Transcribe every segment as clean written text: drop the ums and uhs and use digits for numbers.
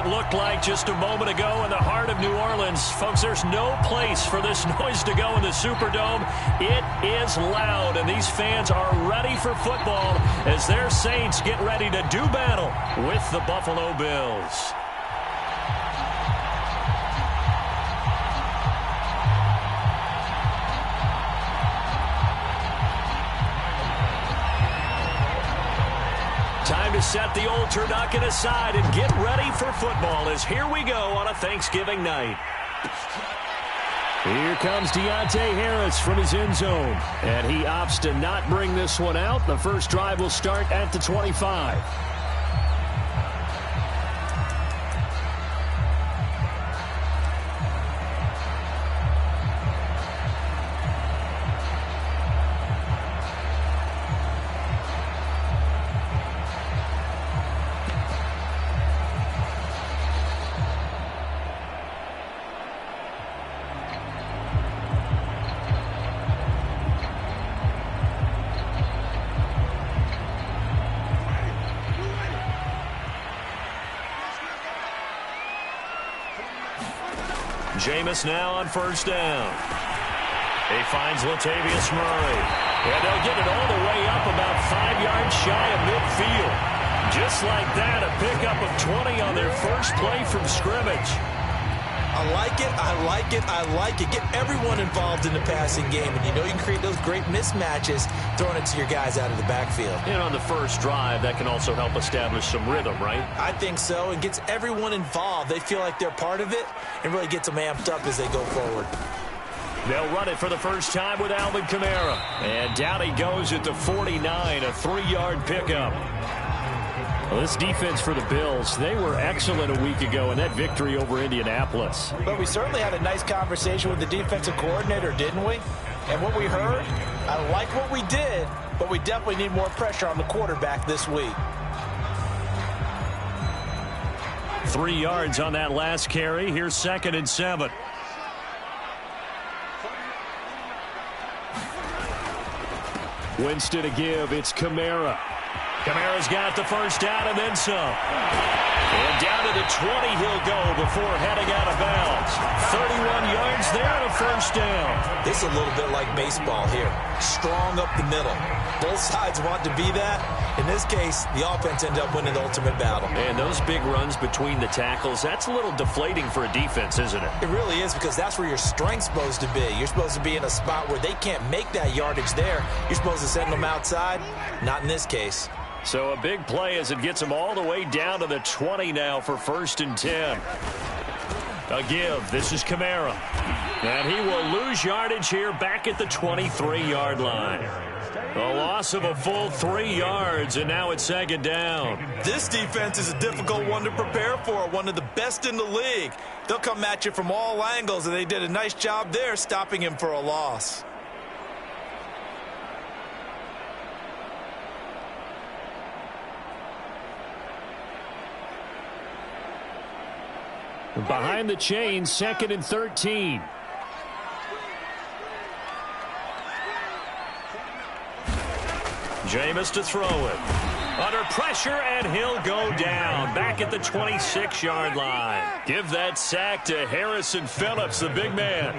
Looked like just a moment ago in the heart of New Orleans. Folks, there's no place for this noise to go in the Superdome. It is loud, and these fans are ready for football as their Saints get ready to do battle with the Buffalo Bills. Time to set the old turducken aside and get ready for football as here we go on a Thanksgiving night. Here comes Deontay Harris from his end zone, and he opts to not bring this one out. The first drive will start at the 25. Jameis now on first down. He finds Latavius Murray. And they'll get it all the way up about 5 yards shy of midfield. Just like that, a pickup of 20 on their first play from scrimmage. I like it, I like it, I like it. Get everyone involved in the passing game. And you know you can create those great mismatches throwing it to your guys out of the backfield. And on the first drive, that can also help establish some rhythm, right? I think so. It gets everyone involved. They feel like they're part of it and really gets them amped up as they go forward. They'll run it for the first time with Alvin Kamara. And down he goes at the 49, a 3-yard pickup. Well, this defense for the Bills, they were excellent a week ago in that victory over Indianapolis. But we certainly had a nice conversation with the defensive coordinator, didn't we? And what we heard, I like what we did, but we definitely need more pressure on the quarterback this week. 3 yards on that last carry. Here's 2nd and 7. Winston to give. It's Kamara. Kamara's got the first down and then some. And down to the 20 he'll go before heading out of bounds. 31 yards there and a first down. This is a little bit like baseball here. Strong up the middle. Both sides want to be that. In this case, the offense ended up winning the ultimate battle. And those big runs between the tackles, that's a little deflating for a defense, isn't it? It really is, because that's where your strength's supposed to be. You're supposed to be in a spot where they can't make that yardage there. You're supposed to send them outside. Not in this case. So a big play as it gets them all the way down to the 20 now for 1st and 10. A give. This is Kamara. And he will lose yardage here back at the 23-yard line. A loss of a full 3 yards, and now it's 2nd down. This defense is a difficult one to prepare for, one of the best in the league. They'll come at you from all angles, and they did a nice job there stopping him for a loss. Behind the chains, 2nd and 13. Jameis to throw it. Under pressure, and he'll go down. Back at the 26-yard line. Give that sack to Harrison Phillips, the big man.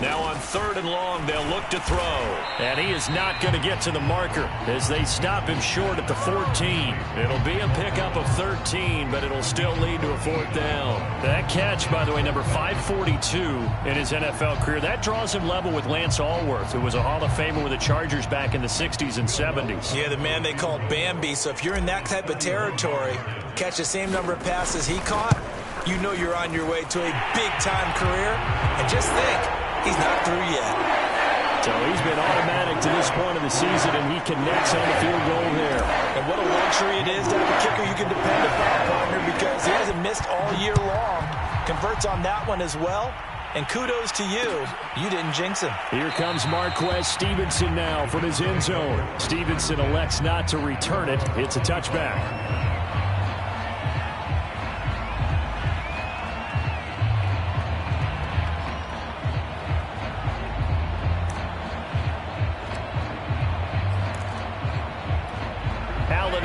Now on 3rd and long, they'll look to throw. And he is not going to get to the marker as they stop him short at the 14. It'll be a pickup of 13, but it'll still lead to a 4th down. That catch, by the way, number 542 in his NFL career, that draws him level with Lance Allworth, who was a Hall of Famer with the Chargers back in the 60s and 70s. Yeah, the man they called Bambi. So if you're in that type of territory, catch the same number of passes he caught, you know you're on your way to a big-time career. And just think, he's not through yet. So he's been automatic to this point of the season, and he connects on the field goal there. And what a luxury it is to have a kicker you can depend upon, partner, because he hasn't missed all year long. Converts on that one as well. And kudos to you. You didn't jinx him. Here comes Marquez Stevenson now from his end zone. Stevenson elects not to return it. It's a touchback.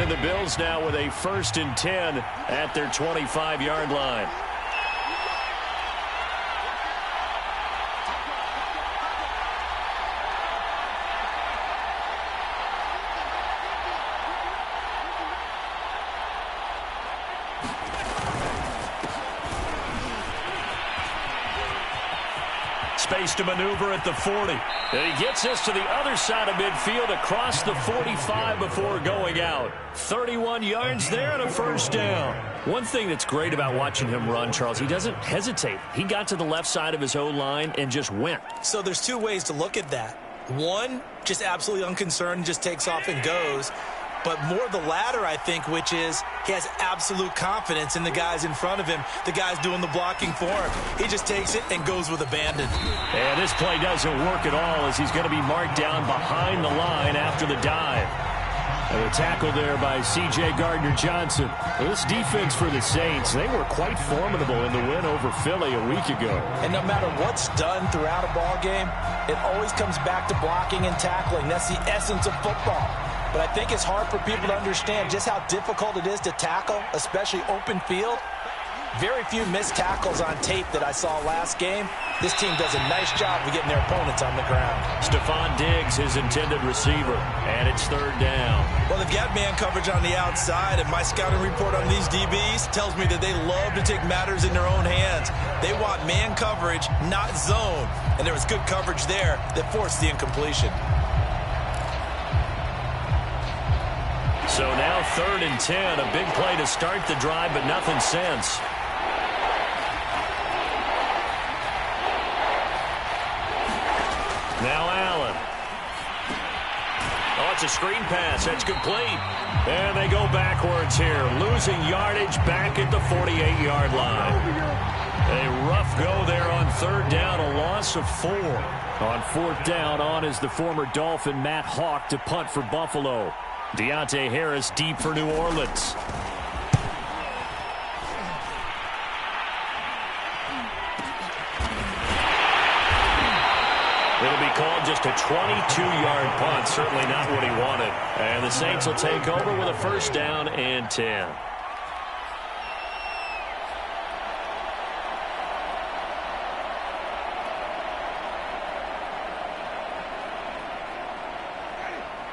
And the Bills now with a 1st and 10 at their 25-yard line. Space to maneuver at the 40. And he gets this to the other side of midfield across the 45 before going out. 31 yards there and a 1st down. One thing that's great about watching him run, Charles, he doesn't hesitate. He got to the left side of his O-line and just went. So there's 2 ways to look at that. One, just absolutely unconcerned, just takes off and goes. But more the latter, I think, which is he has absolute confidence in the guys in front of him, the guys doing the blocking for him. He just takes it and goes with abandon. And this play doesn't work at all as he's going to be marked down behind the line after the dive. And a tackle there by C.J. Gardner-Johnson. Well, this defense for the Saints, they were quite formidable in the win over Philly a week ago. And no matter what's done throughout a ball game, it always comes back to blocking and tackling. That's the essence of football. But I think it's hard for people to understand just how difficult it is to tackle, especially open field. Very few missed tackles on tape that I saw last game. This team does a nice job of getting their opponents on the ground. Stephon Diggs, his intended receiver, and it's 3rd down. Well, they've got man coverage on the outside, and my scouting report on these DBs tells me that they love to take matters in their own hands. They want man coverage, not zone. And there was good coverage there that forced the incompletion. So now 3rd and 10, a big play to start the drive, but nothing since. Now Allen. Oh, it's a screen pass. That's complete. And they go backwards here, losing yardage back at the 48-yard line. A rough go there on 3rd down, a loss of 4. On 4th down, on is the former Dolphin Matt Hawk to punt for Buffalo. Deontay Harris deep for New Orleans. It'll be called just a 22-yard punt. Certainly not what he wanted. And the Saints will take over with a 1st down and 10.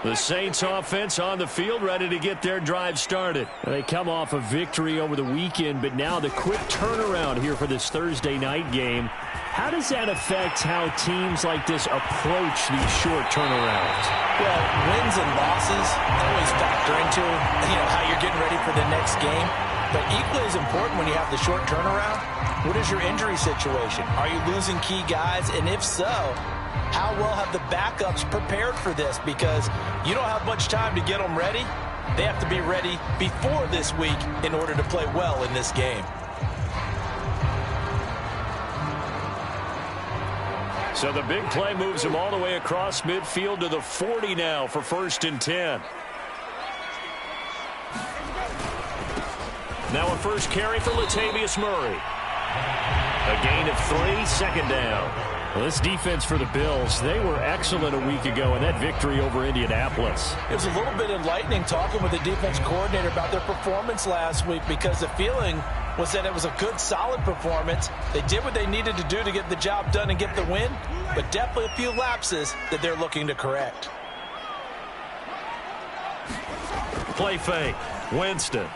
The Saints offense on the field, ready to get their drive started. They come off a victory over the weekend, but now the quick turnaround here for this Thursday night game. How does that affect how teams like this approach these short turnarounds? Well, wins and losses always factor into how you're getting ready for the next game. But equally as important when you have the short turnaround, what is your injury situation? Are you losing key guys? And if so, how well have the backups prepared for this? Because you don't have much time to get them ready. They have to be ready before this week in order to play well in this game. So the big play moves him all the way across midfield to the 40 now for 1st and 10. Now a first carry for Latavius Murray. A gain of 3, 2nd down. Well, this defense for the Bills, they were excellent a week ago in that victory over Indianapolis. It was a little bit enlightening talking with the defense coordinator about their performance last week, because the feeling was that it was a good, solid performance. They did what they needed to do to get the job done and get the win, but definitely a few lapses that they're looking to correct. Play fake. Winston.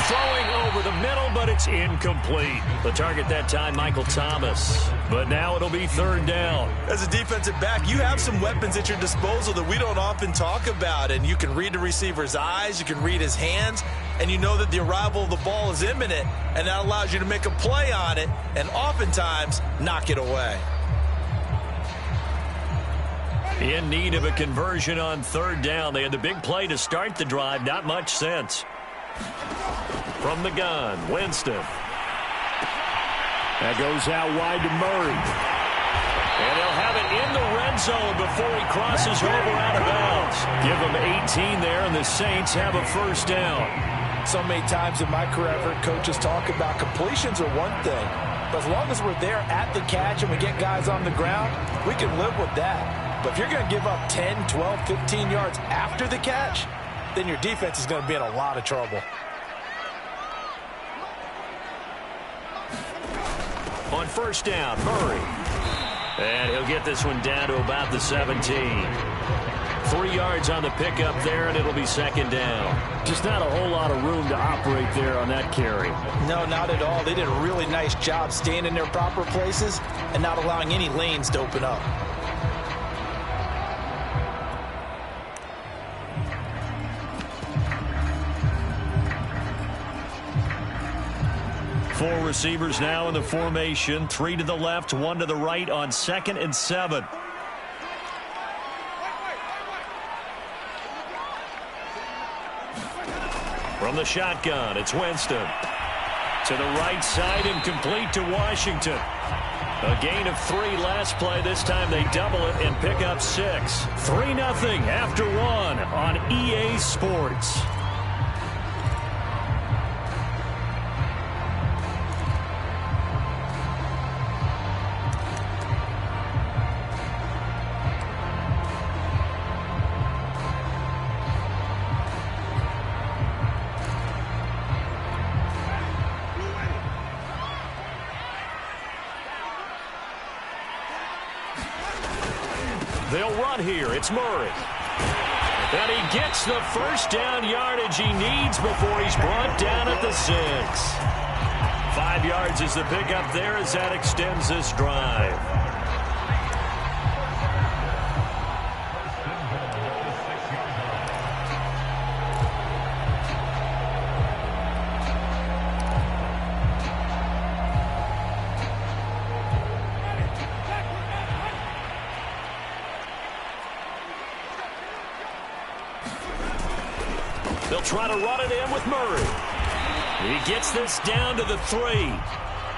Throwing over the middle, but it's incomplete. The target that time, Michael Thomas. But now it'll be 3rd down. As a defensive back, you have some weapons at your disposal that we don't often talk about. And you can read the receiver's eyes, you can read his hands, and you know that the arrival of the ball is imminent. And that allows you to make a play on it and oftentimes knock it away. In need of a conversion on 3rd down. They had the big play to start the drive. Not much sense. From the gun, Winston. That goes out wide to Murray. And they'll have it in the red zone before he crosses over out of bounds. Give them 18 there, and the Saints have a 1st down. So many times in my career, I've heard coaches talk about completions are one thing. But as long as we're there at the catch and we get guys on the ground, we can live with that. But if you're going to give up 10, 12, 15 yards after the catch, then your defense is going to be in a lot of trouble. On first down, Murray. And he'll get this one down to about the 17. 3 yards on the pickup there, and it'll be second down. Just not a whole lot of room to operate there on that carry. No, not at all. They did a really nice job staying in their proper places and not allowing any lanes to open up. Four receivers now in the formation. 3 to the left, 1 to the right on 2nd and 7. From the shotgun, it's Winston. To the right side and complete to Washington. A gain of 3 last play. This time they double it and pick up 6. 3-0 after 1 on EA Sports. They'll run here. It's Murray. And he gets the first down yardage he needs before he's brought down at the 6. 5 yards is the pickup there as that extends this drive. They'll try to run it in with Murray. He gets this down to the 3.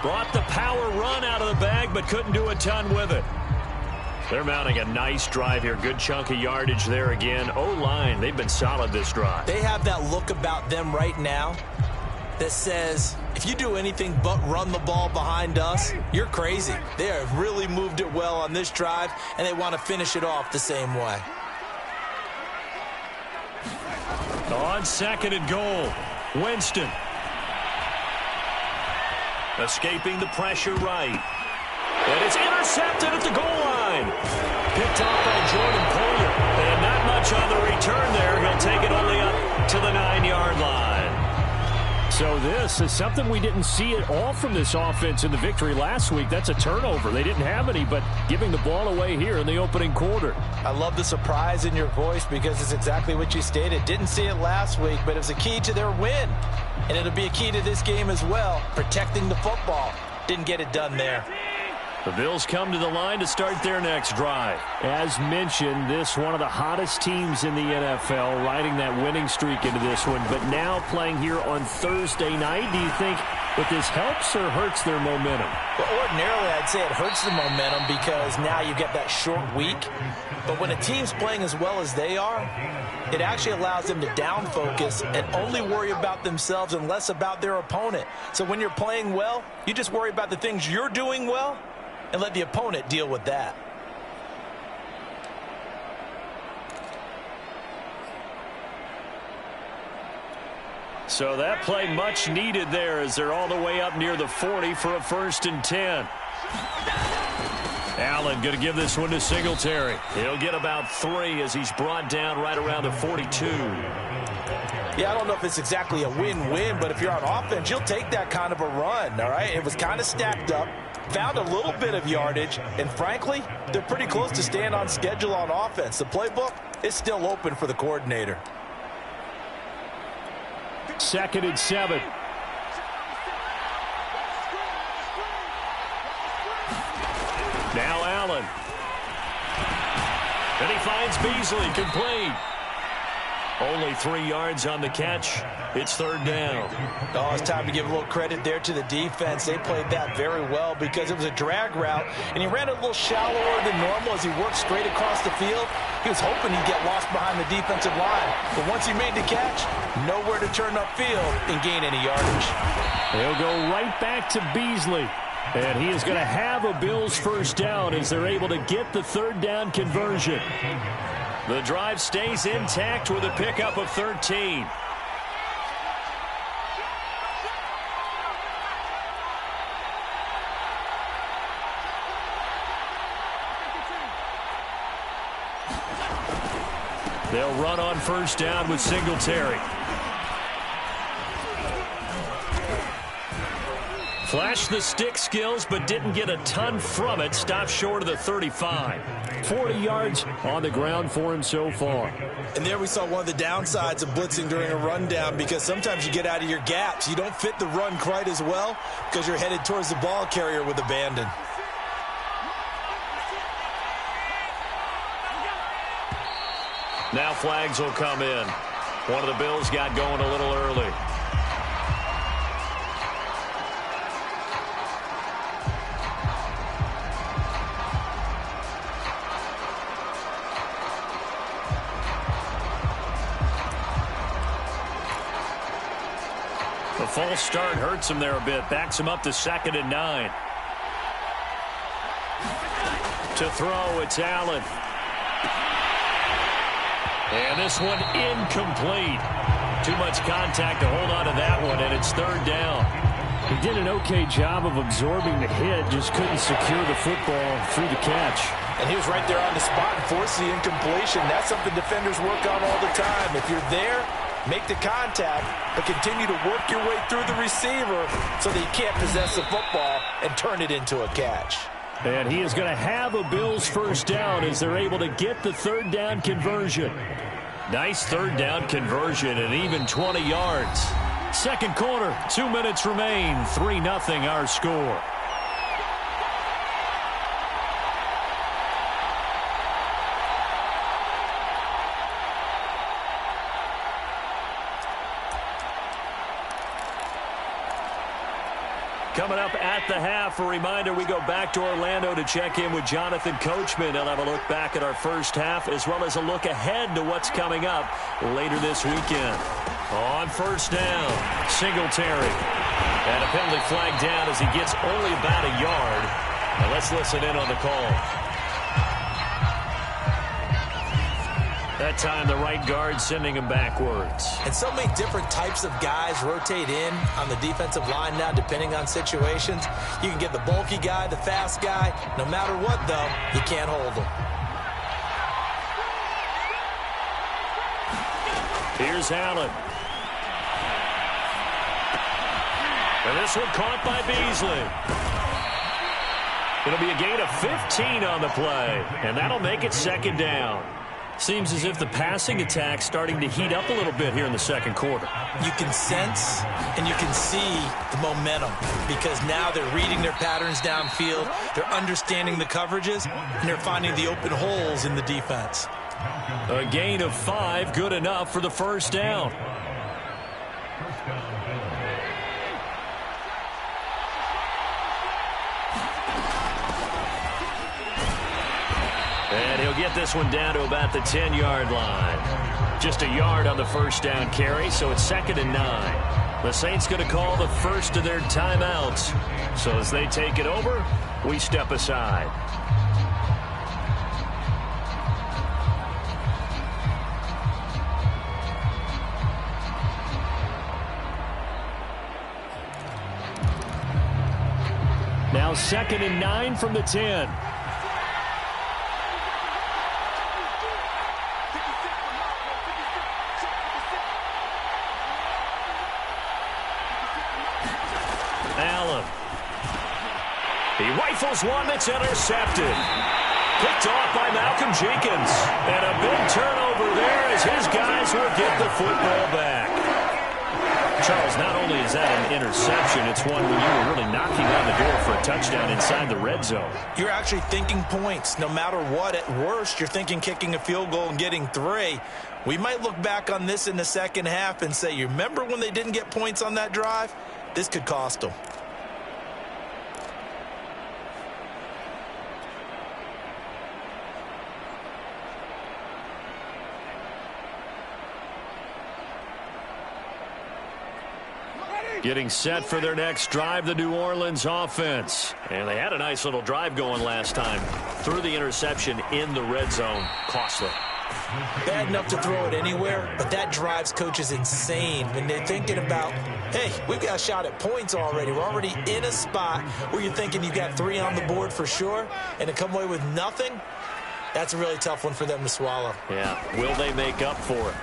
Brought the power run out of the bag, but couldn't do a ton with it. They're mounting a nice drive here. Good chunk of yardage there again. O-line, they've been solid this drive. They have that look about them right now that says, if you do anything but run the ball behind us, you're crazy. They have really moved it well on this drive, and they want to finish it off the same way. On 2nd and goal, Winston. Escaping the pressure right. And it's intercepted at the goal line. Picked off by Jordan Poyer. And not much on the return there. He'll take it only up to the 9-yard line. So this is something we didn't see at all from this offense in the victory last week. That's a turnover. They didn't have any, but giving the ball away here in the opening quarter. I love the surprise in your voice because it's exactly what you stated. Didn't see it last week, but it was a key to their win. And it'll be a key to this game as well, protecting the football. Didn't get it done there. The Bills come to the line to start their next drive. As mentioned, this one of the hottest teams in the NFL, riding that winning streak into this one, but now playing here on Thursday night. Do you think that this helps or hurts their momentum? Well, ordinarily, I'd say it hurts the momentum because now you get that short week. But when a team's playing as well as they are, it actually allows them to down focus and only worry about themselves and less about their opponent. So when you're playing well, you just worry about the things you're doing well and let the opponent deal with that. So that play much needed there as they're all the way up near the 40 for a 1st and 10. Allen going to give this one to Singletary. He'll get about 3 as he's brought down right around the 42. Yeah, I don't know if it's exactly a win-win, but if you're on offense, you'll take that kind of a run, all right? It was kind of stacked up, found a little bit of yardage, and frankly, they're pretty close to staying on schedule on offense. The playbook is still open for the coordinator. 2nd and 7. Now Allen. And he finds Beasley complete. Only 3 yards on the catch. It's 3rd down. Oh, it's time to give a little credit there to the defense. They played that very well because it was a drag route, and he ran a little shallower than normal as he worked straight across the field. He was hoping he'd get lost behind the defensive line. But once he made the catch, nowhere to turn upfield and gain any yardage. They'll go right back to Beasley. And he is going to have a Bills first down as they're able to get the third down conversion. The drive stays intact with a pickup of 13. They'll run on first down with Singletary. Flashed the stick skills, but didn't get a ton from it. Stopped short of the 35. 40 yards on the ground for him so far. And there we saw one of the downsides of blitzing during a rundown, because sometimes you get out of your gaps. You don't fit the run quite as well because you're headed towards the ball carrier with abandon. Now flags will come in. One of the Bills got going a little early. The false start hurts him there a bit. Backs him up to 2nd and 9. To throw, it's Allen. And this one incomplete. Too much contact to hold on to that one, and it's 3rd down. He did an okay job of absorbing the hit, just couldn't secure the football through the catch. And he was right there on the spot and forced the incompletion. That's something defenders work on all the time. If you're there, make the contact, but continue to work your way through the receiver so that you can't possess the football and turn it into a catch. And he is going to have a Bills first down as they're able to get the third down conversion. Nice third down conversion and even 20 yards. Second quarter, 2 minutes remain. 3-0 our score. Coming up at the half, a reminder, we go back to Orlando to check in with Jonathan Coachman. He'll have a look back at our first half as well as a look ahead to what's coming up later this weekend. On first down, Singletary. And a penalty flag down as he gets only about a yard. And let's listen in on the call. That time the right guard sending him backwards. And so many different types of guys rotate in on the defensive line now depending on situations. You can get the bulky guy, the fast guy. No matter what, though, you can't hold them. Here's Allen. And this one caught by Beasley. It'll be a gain of 15 on the play, and that'll make it 2nd down. Seems as if the passing attack's starting to heat up a little bit here in the second quarter. You can sense and you can see the momentum because now they're reading their patterns downfield, they're understanding the coverages, and they're finding the open holes in the defense. A gain of 5, good enough for the first down. And he'll get this one down to about the 10-yard line. Just a yard on the first down carry, so it's 2nd and 9. The Saints going to call the first of their timeouts. So as they take it over, we step aside. Now 2nd and 9 from the 10. Allen. He rifles one that's intercepted. Picked off by Malcolm Jenkins. And a big turnover there as his guys will get the football back. Charles, not only is that an interception, it's one where you were really knocking on the door for a touchdown inside the red zone. You're actually thinking points. No matter what, at worst, you're thinking kicking a field goal and getting 3. We might look back on this in the second half and say, you remember when they didn't get points on that drive? This could cost them. Getting set for their next drive, the New Orleans offense. And they had a nice little drive going last time. Threw the interception in the red zone. Costly. Bad enough to throw it anywhere, but that drives coaches insane when they're thinking about, hey, we've got a shot at points already. We're already in a spot where you're thinking you've got 3 on the board for sure, and to come away with nothing, that's a really tough one for them to swallow. Yeah, will they make up for it?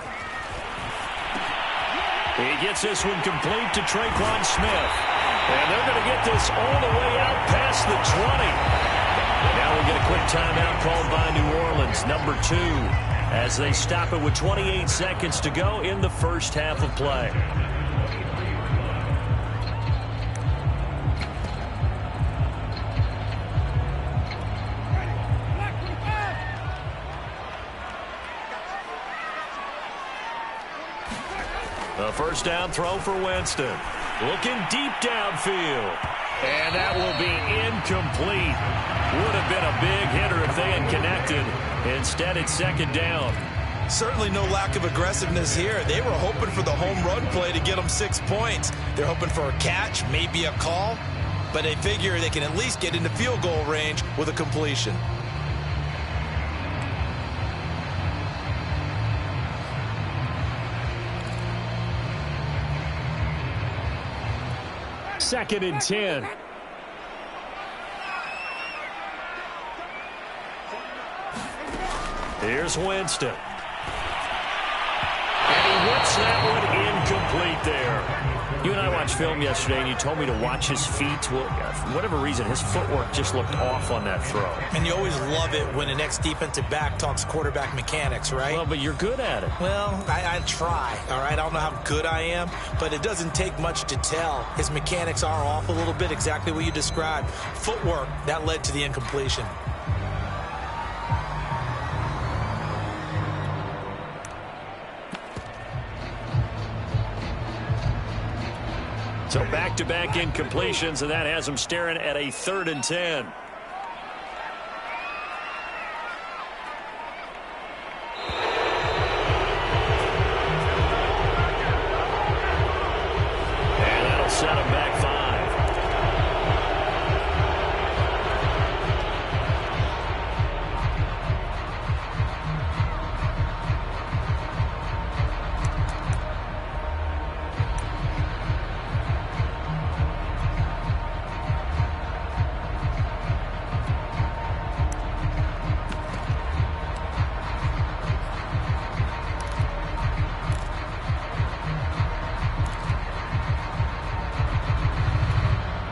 He gets this one complete to Traquan Smith. And they're going to get this all the way out past the 20. Now we get a quick timeout called by New Orleans, number 2, as they stop it with 28 seconds to go in the first half of play. The first down throw for Winston. Looking deep downfield. And that will be incomplete. Would have been a big hitter if they had connected. Instead, it's second down. Certainly no lack of aggressiveness here. They were hoping for the home run play to get them 6 points. They're hoping for a catch, maybe a call. But they figure they can at least get into field goal range with a completion. Second and 10. Here's Winston. And he whips that one incomplete there. You and I watched film yesterday, and you told me to watch his feet. Well, for whatever reason, his footwork just looked off on that throw. And you always love it when the next defensive back talks quarterback mechanics, right? Well, but you're good at it. Well, I try, all right? I don't know how good I am, but it doesn't take much to tell. His mechanics are off a little bit, exactly what you described. Footwork, that led to the incompletion. So back-to-back incompletions, and that has them staring at a 3rd and 10. And that'll set them back 5.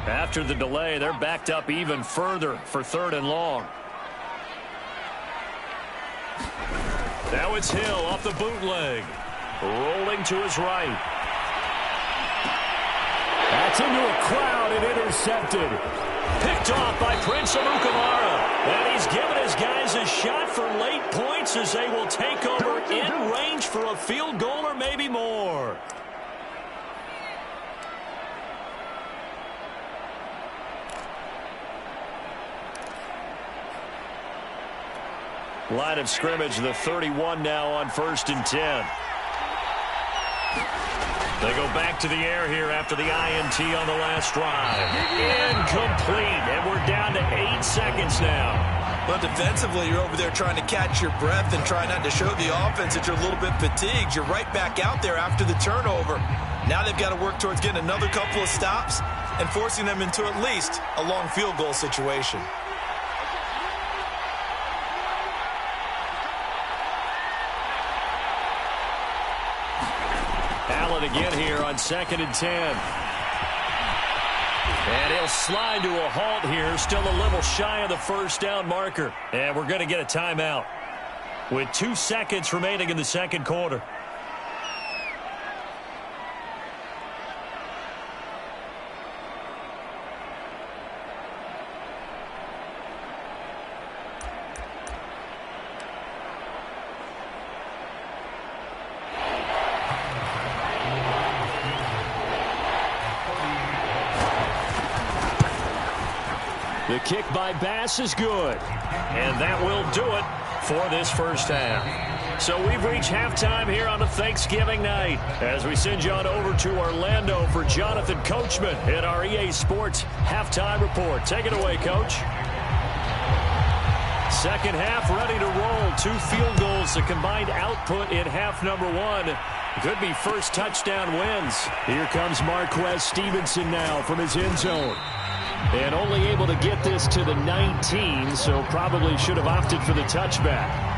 After the delay, they're backed up even further for 3rd and long. Now it's Hill off the bootleg. Rolling to his right. That's into a crowd and intercepted. Picked off by Prince Amukamara. And he's given his guys a shot for late points as they will take over in range for a field goal or maybe more. Line of scrimmage, the 31 now on 1st and 10. They go back to the air here after the INT on the last drive. Incomplete, and we're down to 8 seconds now. But defensively, you're over there trying to catch your breath and try not to show the offense that you're a little bit fatigued. You're right back out there after the turnover. Now they've got to work towards getting another couple of stops and forcing them into at least a long field goal situation. Allen again here on 2nd and 10. And he'll slide to a halt here. Still a little shy of the first down marker. And we're going to get a timeout with 2 seconds remaining in the second quarter. The kick by Bass is good. And that will do it for this first half. So we've reached halftime here on a Thanksgiving night as we send you on over to Orlando for Jonathan Coachman in our EA Sports Halftime Report. Take it away, Coach. Second half ready to roll. 2 field goals, the combined output in half number 1. Could be first touchdown wins. Here comes Marquez Stevenson now from his end zone. And only able to get this to the 19, so probably should have opted for the touchback.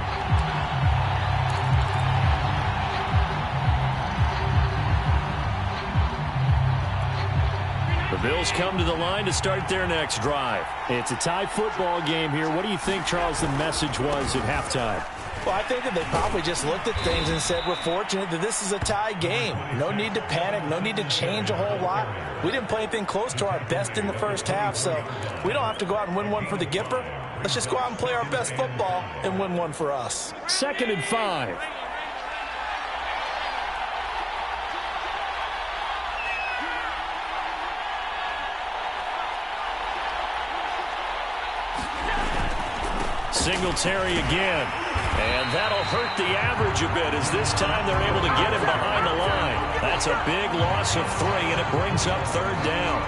The Bills come to the line to start their next drive. It's a tie football game here. What do you think, Charles, the message was at halftime? Well, I think that they probably just looked at things and said, we're fortunate that this is a tie game. No need to panic. No need to change a whole lot. We didn't play anything close to our best in the first half, so we don't have to go out and win one for the Gipper. Let's just go out and play our best football and win one for us. 2nd and 5. Singletary again. And that'll hurt the average a bit as this time they're able to get him behind the line. That's a big loss of 3, and it brings up 3rd down.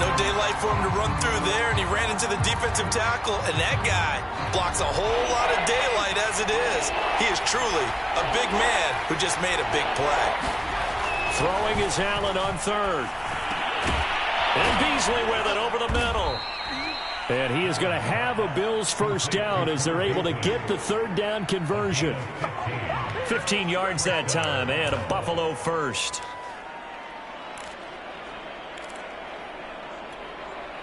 No daylight for him to run through there, and he ran into the defensive tackle, and that guy blocks a whole lot of daylight as it is. He is truly a big man who just made a big play. Throwing is Allen on 3rd. And Beasley with it over the middle. And he is going to have a Bills first down as they're able to get the 3rd down conversion. 15 yards that time and a Buffalo first.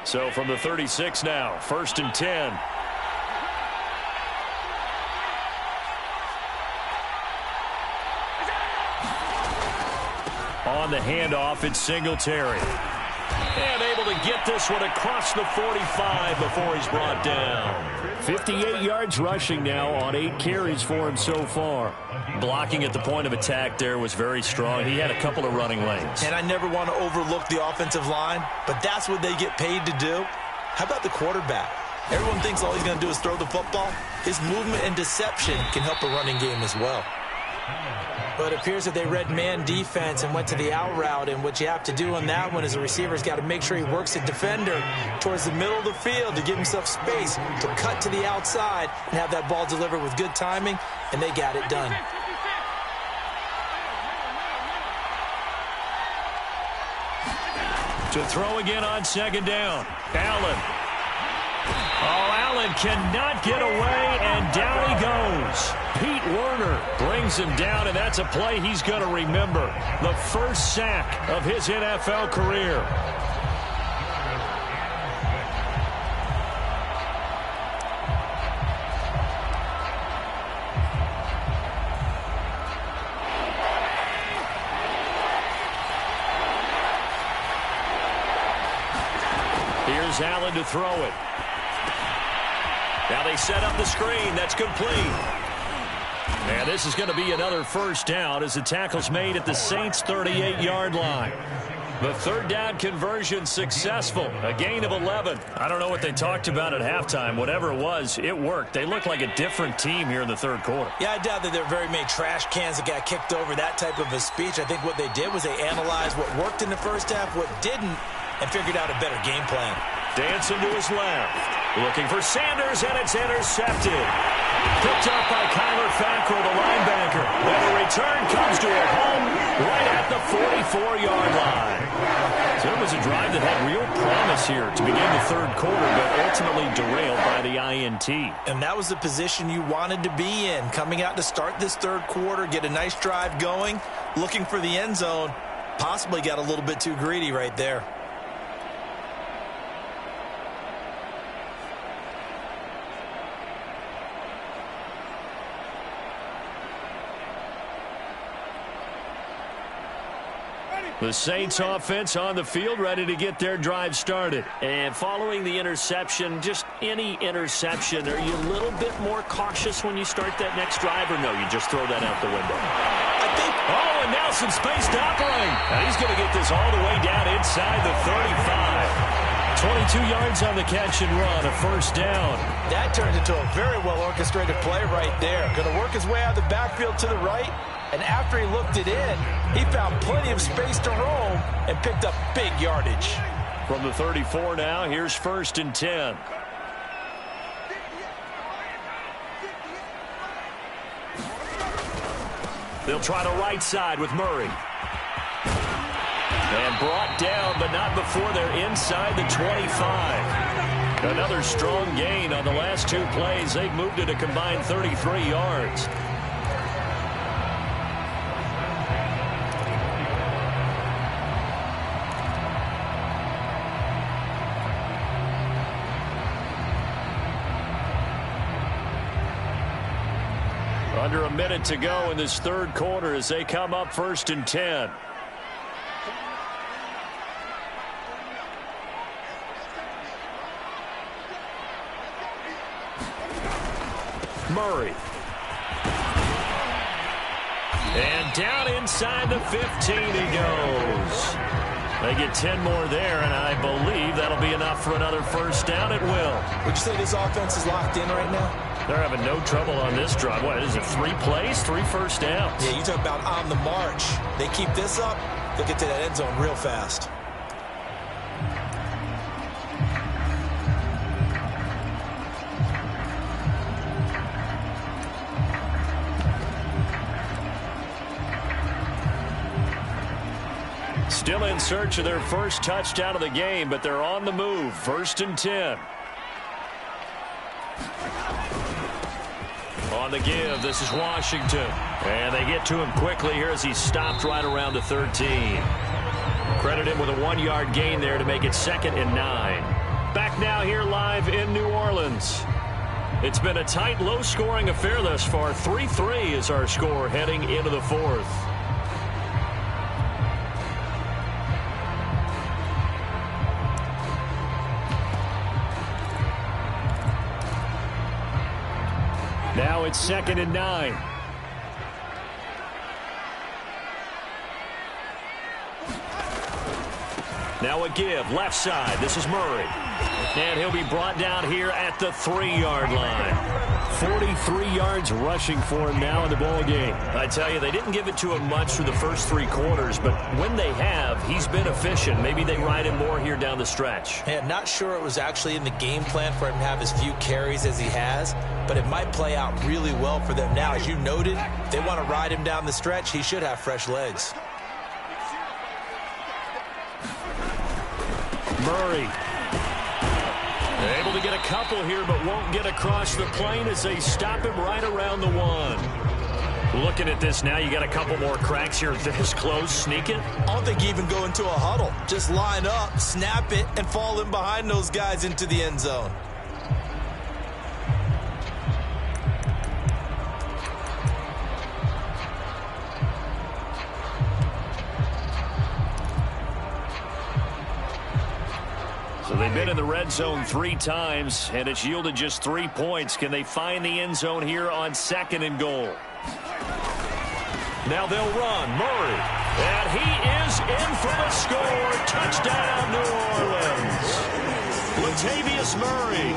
So from the 36 now, 1st and 10. On the handoff, it's Singletary. And able to get this one across the 45 before he's brought down. 58 yards rushing now on 8 carries for him so far. Blocking at the point of attack there was very strong. He had a couple of running lanes. And I never want to overlook the offensive line, but that's what they get paid to do. How about the quarterback? Everyone thinks all he's going to do is throw the football. His movement and deception can help a running game as well. But it appears that they read man defense and went to the out route, and what you have to do on that one is a receiver's got to make sure he works the defender towards the middle of the field to give himself space to cut to the outside and have that ball delivered with good timing, and they got it done. To throw again on 2nd down. Allen. Oh, Allen cannot get away, and down he goes. Pete Werner brings him down, and that's a play he's going to remember. The first sack of his NFL career. Here's Allen to throw it. Now they set up the screen. That's complete. And this is going to be another first down as the tackle's made at the Saints' 38-yard line. The 3rd down conversion successful. A gain of 11. I don't know what they talked about at halftime. Whatever it was, it worked. They look like a different team here in the 3rd quarter. Yeah, I doubt that there are very many trash cans that got kicked over that type of a speech. I think what they did was they analyzed what worked in the first half, what didn't, and figured out a better game plan. Dancing to his left. Looking for Sanders, and it's intercepted. Picked up by Kyler Fackrell, the linebacker. And the return comes to a home right at the 44-yard line. So it was a drive that had real promise here to begin the 3rd quarter, but ultimately derailed by the INT. And that was the position you wanted to be in. Coming out to start this 3rd quarter, get a nice drive going, looking for the end zone. Possibly got a little bit too greedy right there. The Saints offense on the field, ready to get their drive started. And following the interception, just any interception, are you a little bit more cautious when you start that next drive, or no, you just throw that out the window? I think, oh, and now some space to operate. And he's going to get this all the way down inside the 35. 22 yards on the catch and run, a first down. That turned into a very well-orchestrated play right there. Going to work his way out of the backfield to the right, and after he looked it in, he found plenty of space to roam and picked up big yardage. From the 34 now, here's 1st and 10. They'll try the right side with Murray. And brought down, but not before they're inside the 25. Another strong gain on the last 2 plays. They've moved it a combined 33 yards. Under a minute to go in this 3rd quarter as they come up 1st and 10. Murray. And down inside the 15 he goes. They get 10 more there, and I believe that'll be enough for another first down. It will. Would you say this offense is locked in right now? They're having no trouble on this drive. What is it, 3 plays, 3 first downs? Yeah, you talk about on the march. They keep this up, they'll get to that end zone real fast. Still in search of their first touchdown of the game, but they're on the move. 1st and 10. On the give, this is Washington. And they get to him quickly here as he stopped right around the 13. Credit him with a 1-yard gain there to make it 2nd and 9. Back now here live in New Orleans. It's been a tight, low-scoring affair thus far. 3-3 is our score heading into the 4th. Now it's 2nd and 9. Now a give, left side. This is Murray. And he'll be brought down here at the 3-yard line. 43 yards rushing for him now in the ball game. I tell you, they didn't give it to him much for the first 3 quarters, but when they have, he's been efficient. Maybe they ride him more here down the stretch. Yeah, not sure it was actually in the game plan for him to have as few carries as he has, but it might play out really well for them now. As you noted, they want to ride him down the stretch. He should have fresh legs. Murray. Able to get a couple here, but won't get across the plane as they stop him right around the 1. Looking at this now, you got a couple more cracks here this close. Sneak it. I don't think you even go into a huddle. Just line up, snap it, and fall in behind those guys into the end zone. So they've been in the red zone 3 times, and it's yielded just 3 points. Can they find the end zone here on 2nd and goal? Now they'll run. Murray. And he is in for the score. Touchdown, New Orleans. Latavius Murray,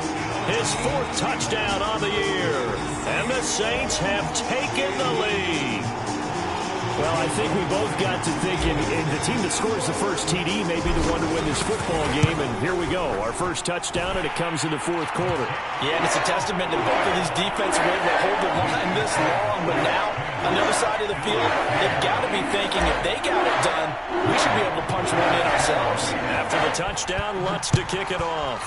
his 4th touchdown on the year. And the Saints have taken the lead. Well, I think we both got to thinking the team that scores the first TD may be the one to win this football game, and here we go. Our first touchdown, and it comes in the 4th quarter. Yeah, and it's a testament to both of these defenses were able to hold the line this long, but now on the other side of the field, they've got to be thinking if they got it done, we should be able to punch one in ourselves. After the touchdown, Lutz to kick it off.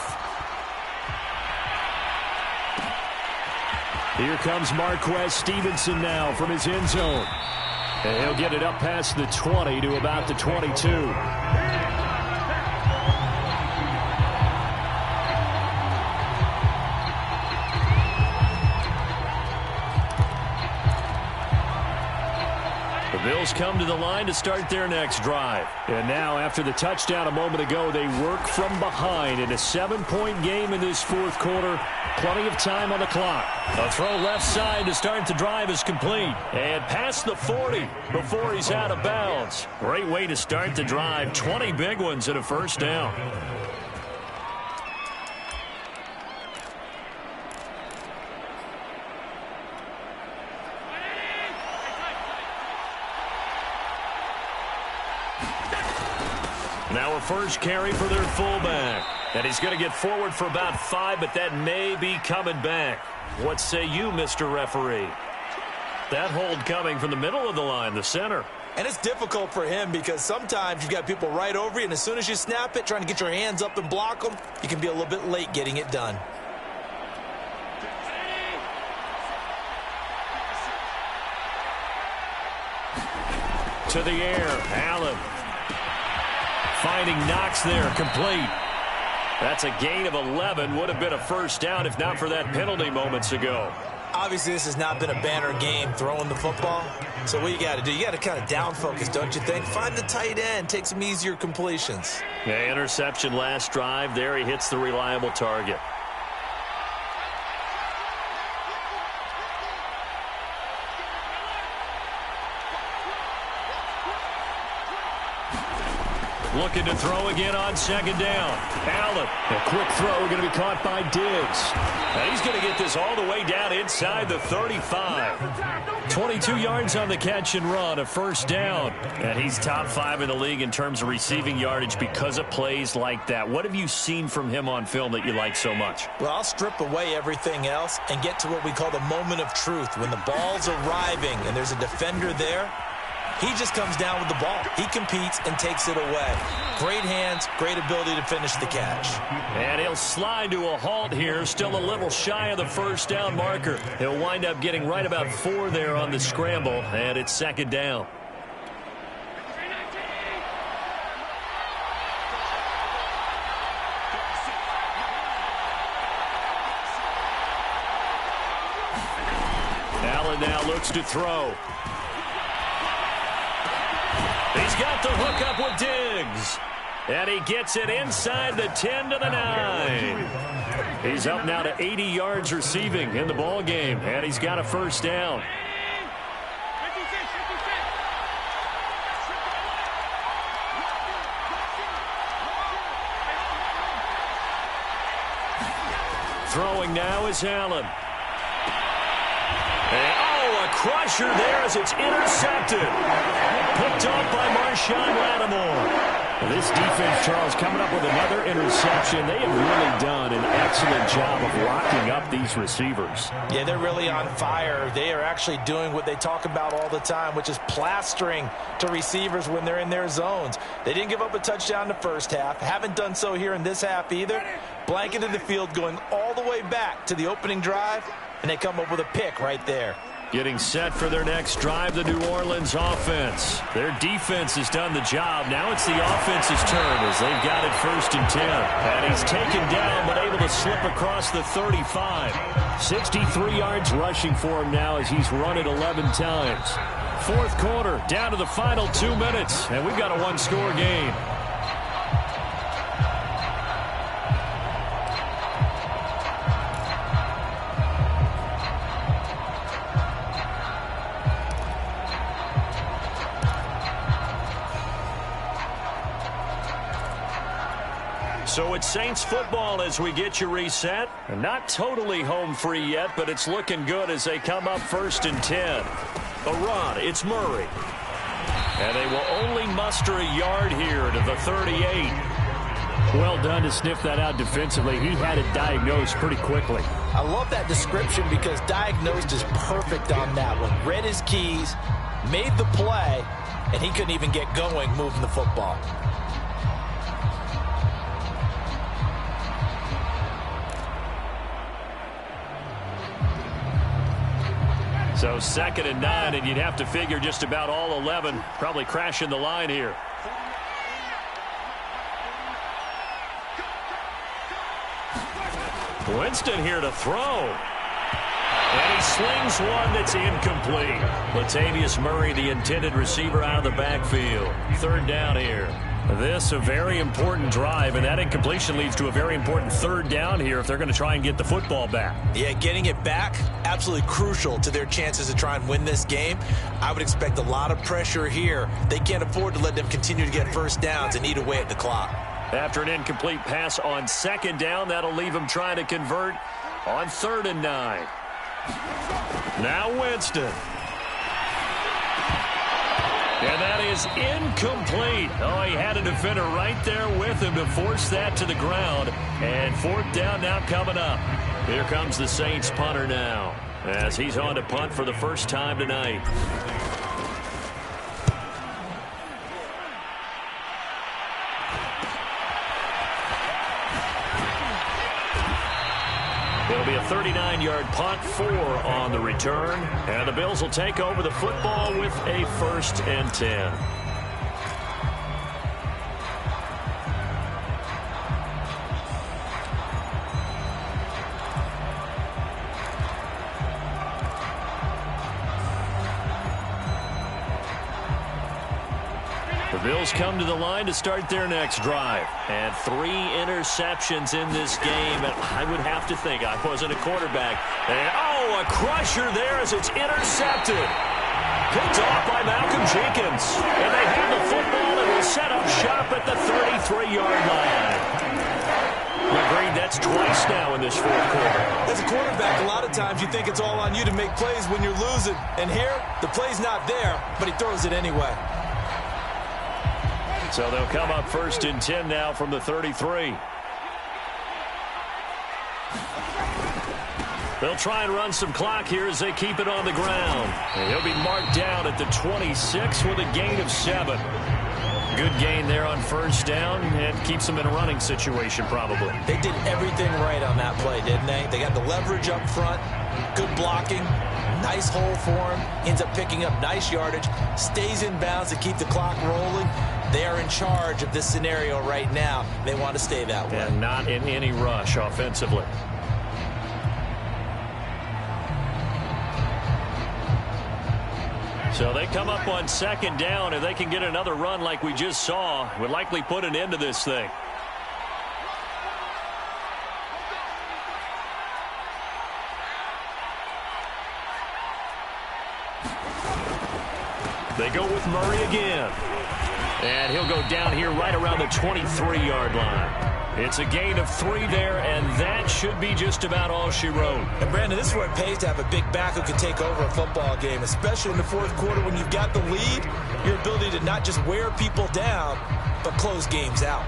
Here comes Marquez Stevenson now from his end zone. And he'll get it up past the 20 to about the 22. The Bills come to the line to start their next drive. And now, after the touchdown a moment ago, they work from behind in a 7-point game in this 4th quarter. Plenty of time on the clock. A throw left side to start the drive is complete. And past the 40 before he's out of bounds. Great way to start the drive. 20 big ones and a first down. Now a first carry for their fullback. And he's going to get forward for about 5, but that may be coming back. What say you, Mr. Referee? That hold coming from the middle of the line, the center. And it's difficult for him because sometimes you've got people right over you, and as soon as you snap it, trying to get your hands up and block them, you can be a little bit late getting it done. To the air, Allen. Finding Knox there, complete. That's a gain of 11. Would have been a first down if not for that penalty moments ago. Obviously, this has not been a banner game throwing the football. So what you got to do, you got to kind of down focus, don't you think? Find the tight end, take some easier completions. Yeah, interception last drive. There he hits the reliable target. Looking to throw again on second down. Allen, a quick throw going to be caught by Diggs. And he's going to get this all the way down inside the 35. 22 yards on the catch and run, a first down. And he's top 5 in the league in terms of receiving yardage because of plays like that. What have you seen from him on film that you like so much? Well, I'll strip away everything else and get to what we call the moment of truth. When the ball's arriving and there's a defender there, he just comes down with the ball. He competes and takes it away. Great hands, great ability to finish the catch. And he'll slide to a halt here, still a little shy of the first down marker. He'll wind up getting right about 4 there on the scramble, and it's second down. Allen now looks to throw. He's got the hook up with Diggs. And he gets it inside the 10 to the 9. He's up now to 80 yards receiving in the ball game, and he's got a first down. Throwing now is Allen. A crusher there as it's intercepted. Picked off by Marshawn Lattimore. This defense, Charles, coming up with another interception. They have really done an excellent job of locking up these receivers. Yeah, they're really on fire. They are actually doing what they talk about all the time, which is plastering to receivers when they're in their zones. They didn't give up a touchdown in the first half. Haven't done so here in this half either. Blanketed the field going all the way back to the opening drive, and they come up with a pick right there. Getting set for their next drive, the New Orleans offense. Their defense has done the job. Now it's the offense's turn as they've got it 1st and 10. And he's taken down but able to slip across the 35. 63 yards rushing for him now as he's run it 11 times. 4th quarter, down to the final 2 minutes, and we've got a 1-score game. So it's Saints football as we get you reset. Not totally home free yet, but it's looking good as they come up 1st and 10. A run, it's Murray. And they will only muster a yard here to the 38. Well done to sniff that out defensively. He had it diagnosed pretty quickly. I love that description because diagnosed is perfect on that one. Read his keys, made the play, and he couldn't even get going moving the football. So 2nd and 9, and you'd have to figure just about all 11 probably crashing the line here. Winston here to throw. And he slings one that's incomplete. Latavius Murray, the intended receiver, out of the backfield. 3rd down here. This a very important drive, and that incompletion leads to a very important 3rd down here if they're going to try and get the football back. Yeah, getting it back, absolutely crucial to their chances to try and win this game. I would expect a lot of pressure here. They can't afford to let them continue to get first downs and eat away at the clock. After an incomplete pass on 2nd down, that'll leave them trying to convert on 3rd and 9. Now Winston. And that is incomplete. Oh, he had a defender right there with him to force that to the ground. And fourth down now coming up. Here comes the Saints punter now, as he's on to punt for the first time tonight. It'll be a 39-yard punt, 4 on the return. And the Bills will take over the football with a 1st and 10. The Bills come to the line to start their next drive. And 3 interceptions in this game. And I would have to think, I wasn't a quarterback. And, oh, a crusher there as it's intercepted. Picked off by Malcolm Jenkins. And they have the football and will set up shop at the 33-yard line. Agreed, that's twice now in this fourth quarter. As a quarterback, a lot of times you think it's all on you to make plays when you're losing. And here, the play's not there, but he throws it anyway. So they'll come up 1st and 10 now from the 33. They'll try and run some clock here as they keep it on the ground. And he'll be marked down at the 26 with a gain of 7. Good gain there on 1st down and keeps them in a running situation probably. They did everything right on that play, didn't they? They got the leverage up front, good blocking, nice hole for him, ends up picking up nice yardage, stays in bounds to keep the clock rolling. They are in charge of this scenario right now. They want to stay that way. And not in any rush offensively. So they come up on 2nd down. If they can get another run like we just saw, would likely put an end to this thing. They go with Murray again. And he'll go down here right around the 23-yard line. It's a gain of 3 there, and that should be just about all she wrote. And, Brandon, this is where it pays to have a big back who can take over a football game, especially in the fourth quarter when you've got the lead, your ability to not just wear people down, but close games out.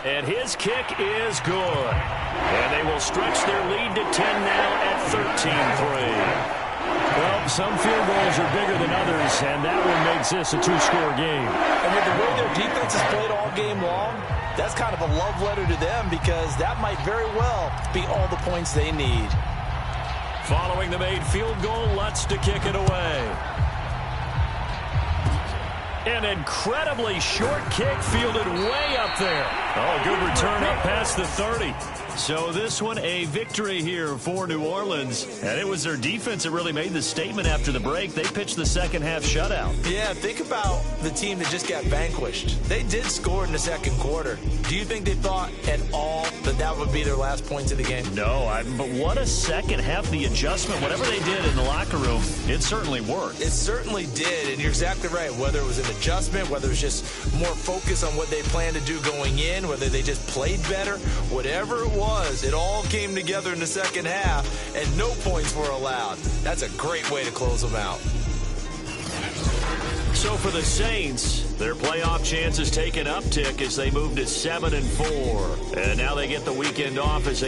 And his kick is good. And they will stretch their lead to 10 now at 13-3. Well, some field goals are bigger than others, and that one makes this a 2-score game. And with the way their defense has played all game long, that's kind of a love letter to them because that might very well be all the points they need. Following the made field goal, Lutz to kick it away. An incredibly short kick fielded way up there. Oh, good return up past the 30. So this one a victory here for New Orleans. And it was their defense that really made the statement after the break. They pitched the second half shutout. Yeah, think about the team that just got vanquished. They did score in the second quarter. Do you think they thought at all that that would be their last points of the game? No, but what a second half. The adjustment, whatever they did in the locker room, it certainly worked. It certainly did, and you're exactly right. Whether it was an adjustment, whether it was just more focus on what they planned to do going in, whether they just played better, whatever it was, it all came together in the second half, and no points were allowed. That's a great way to close them out. So for the Saints, their playoff chances take an uptick as they move to 7-4. And now they get the weekend off as they